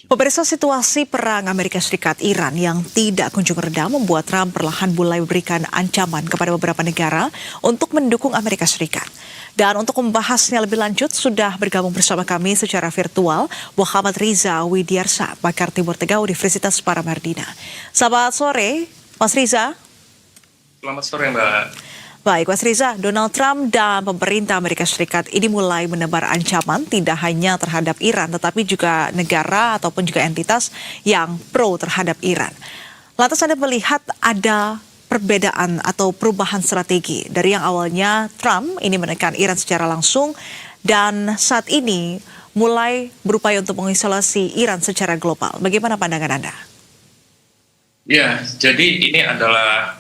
Pemirsa, situasi perang Amerika Serikat-Iran yang tidak kunjung reda membuat Trump perlahan mulai memberikan ancaman kepada beberapa negara untuk mendukung Amerika Serikat. Dan untuk membahasnya lebih lanjut, sudah bergabung bersama kami secara virtual Muhammad Riza Widiarsa, pakar Timur Tengah Universitas Paramadina. Selamat sore, Mas Riza. Selamat sore, Mbak. Baik, Mas Riza, Donald Trump dan pemerintah Amerika Serikat ini mulai menebar ancaman tidak hanya terhadap Iran, tetapi juga negara ataupun juga entitas yang pro terhadap Iran. Lantas Anda melihat ada perbedaan atau perubahan strategi dari yang awalnya Trump ini menekan Iran secara langsung dan saat ini mulai berupaya untuk mengisolasi Iran secara global. Bagaimana pandangan Anda? Ya, jadi ini adalah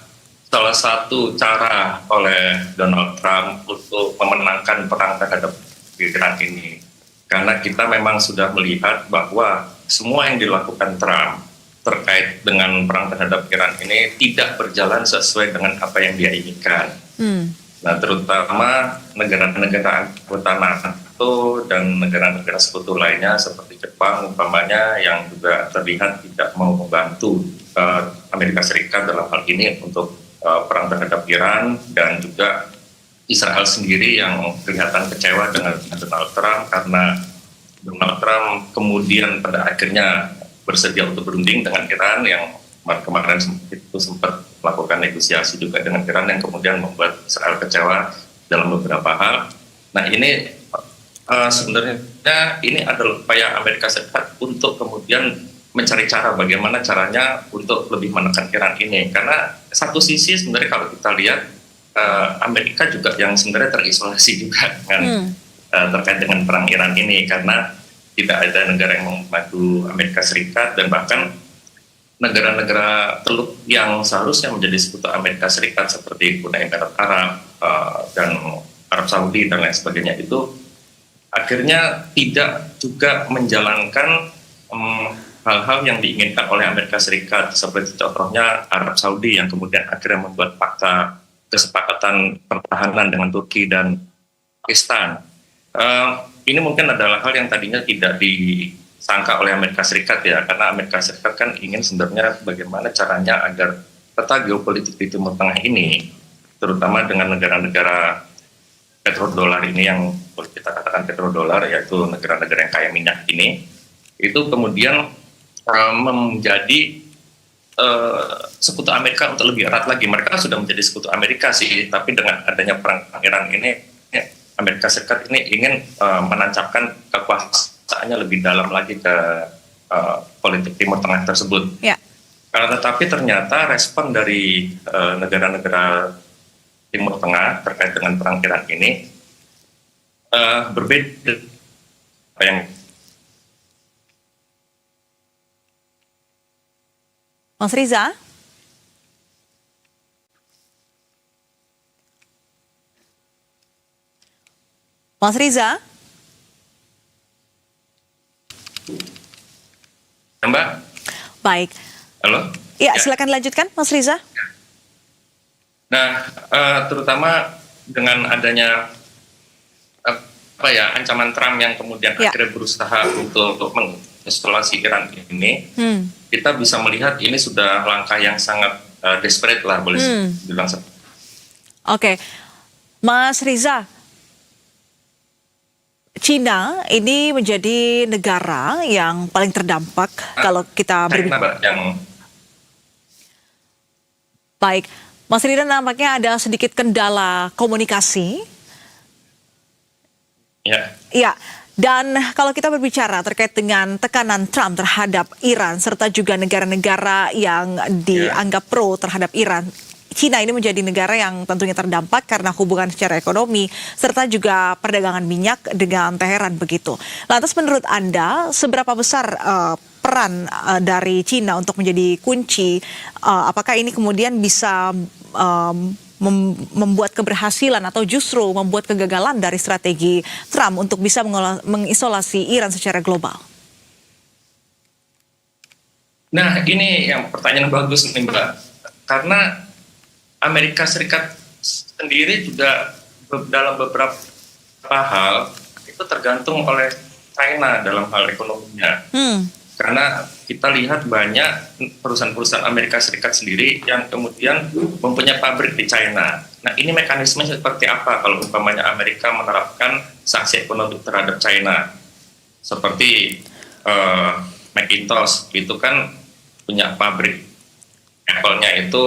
salah satu cara oleh Donald Trump untuk memenangkan perang terhadap Iran ini. Karena kita memang sudah melihat bahwa semua yang dilakukan Trump terkait dengan perang terhadap Iran ini tidak berjalan sesuai dengan apa yang dia inginkan. Nah, terutama negara-negara anggota NATO dan negara-negara sekutu lainnya seperti Jepang umpamanya yang juga terlihat tidak mau membantu Amerika Serikat dalam hal ini untuk perang terhadap Iran, dan juga Israel sendiri yang kelihatan kecewa dengan Donald Trump karena Donald Trump kemudian pada akhirnya bersedia untuk berunding dengan Iran yang kemarin itu sempat melakukan negosiasi juga dengan Iran yang kemudian membuat Israel kecewa dalam beberapa hal. Nah, ini sebenarnya ini adalah upaya Amerika Serikat untuk kemudian mencari cara bagaimana caranya untuk lebih menekan Iran ini, karena satu sisi sebenarnya kalau kita lihat Amerika juga yang sebenarnya terisolasi juga dengan terkait dengan perang Iran ini, karena tidak ada negara yang membantu Amerika Serikat, dan bahkan negara-negara teluk yang seharusnya menjadi sekutu Amerika Serikat seperti Uni Emirat Arab dan Arab Saudi dan lain sebagainya itu akhirnya tidak juga menjalankan hal-hal yang diinginkan oleh Amerika Serikat, seperti contohnya Arab Saudi yang kemudian akhirnya membuat fakta kesepakatan pertahanan dengan Turki dan Pakistan. Ini mungkin adalah hal yang tadinya tidak disangka oleh Amerika Serikat ya, karena Amerika Serikat kan ingin sebenarnya bagaimana caranya agar peta geopolitik di Timur Tengah ini, terutama dengan negara-negara petrodolar ini yang kita katakan petrodolar, yaitu negara-negara yang kaya minyak ini, itu kemudian menjadi sekutu Amerika untuk lebih erat lagi. Mereka sudah menjadi sekutu Amerika sih, tapi dengan adanya perang Iran ini, Amerika Serikat ini ingin menancapkan kekuasaannya lebih dalam lagi ke politik Timur Tengah tersebut. Ya. Tetapi ternyata respon dari negara-negara Timur Tengah terkait dengan perang Iran ini berbeda. Apa yang Mas Riza? Mas Riza? Mbak? Baik. Halo? Ya, silakan lanjutkan, Mas Riza. Nah, terutama dengan adanya ancaman Trump yang kemudian akhirnya berusaha untuk mengisolasi Iran ini, kita bisa melihat ini sudah langkah yang sangat desperate lah, boleh bilang. Oke, Mas Riza, Cina ini menjadi negara yang paling terdampak kalau kita berbicara. Baik, Mas Riza, nampaknya ada sedikit kendala komunikasi. Ya. Ya. Dan kalau kita berbicara terkait dengan tekanan Trump terhadap Iran serta juga negara-negara yang dianggap pro terhadap Iran, Cina ini menjadi negara yang tentunya terdampak karena hubungan secara ekonomi serta juga perdagangan minyak dengan Teheran begitu. Lantas menurut Anda seberapa besar peran dari Cina untuk menjadi kunci? Apakah ini kemudian bisa membuat keberhasilan atau justru membuat kegagalan dari strategi Trump untuk bisa mengisolasi Iran secara global? Nah, ini yang pertanyaan bagus nih, Mbak. Karena Amerika Serikat sendiri juga dalam beberapa hal itu tergantung oleh China dalam hal ekonominya. Karena kita lihat banyak perusahaan-perusahaan Amerika Serikat sendiri yang kemudian mempunyai pabrik di China. Nah, ini mekanisme seperti apa kalau umpamanya Amerika menerapkan sanksi ekonomi terhadap China? Seperti Macintosh, itu kan punya pabrik. Apple-nya itu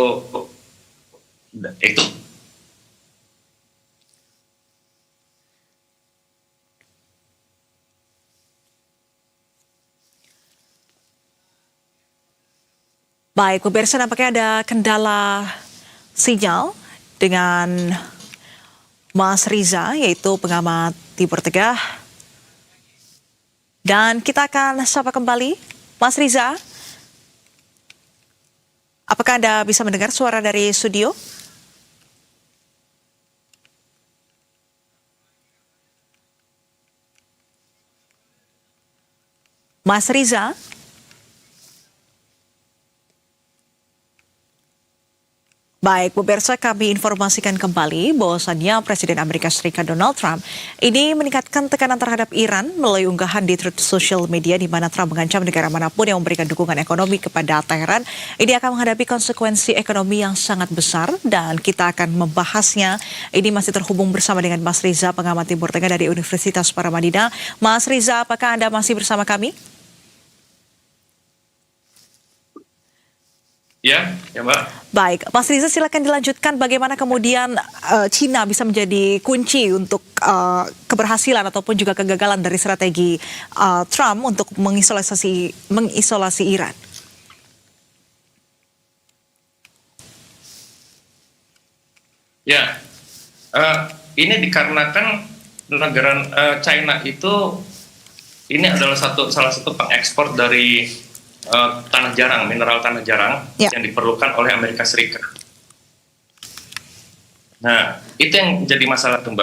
Baik, pemirsa, nampaknya ada kendala sinyal dengan Mas Riza, yaitu pengamat Timur Tengah. Dan kita akan sapa kembali Mas Riza. Apakah Anda bisa mendengar suara dari studio? Mas Riza? Baik, pemirsa, kami informasikan kembali bahwasannya Presiden Amerika Serikat Donald Trump ini meningkatkan tekanan terhadap Iran melalui unggahan di Truth Social Media, di mana Trump mengancam negara manapun yang memberikan dukungan ekonomi kepada Teheran ini akan menghadapi konsekuensi ekonomi yang sangat besar. Dan kita akan membahasnya. Ini masih terhubung bersama dengan Mas Riza, pengamat Timur Tengah dari Universitas Paramadina. Mas Riza, apakah Anda masih bersama kami? ya Mbak. Baik, Mas Riza, silakan dilanjutkan bagaimana kemudian Cina bisa menjadi kunci untuk keberhasilan ataupun juga kegagalan dari strategi Trump untuk mengisolasi Iran. Ya, ini dikarenakan negara China itu ini adalah salah satu pengekspor dari tanah jarang, mineral tanah jarang yang diperlukan oleh Amerika Serikat. Nah, itu yang jadi masalah tuh, Mbak.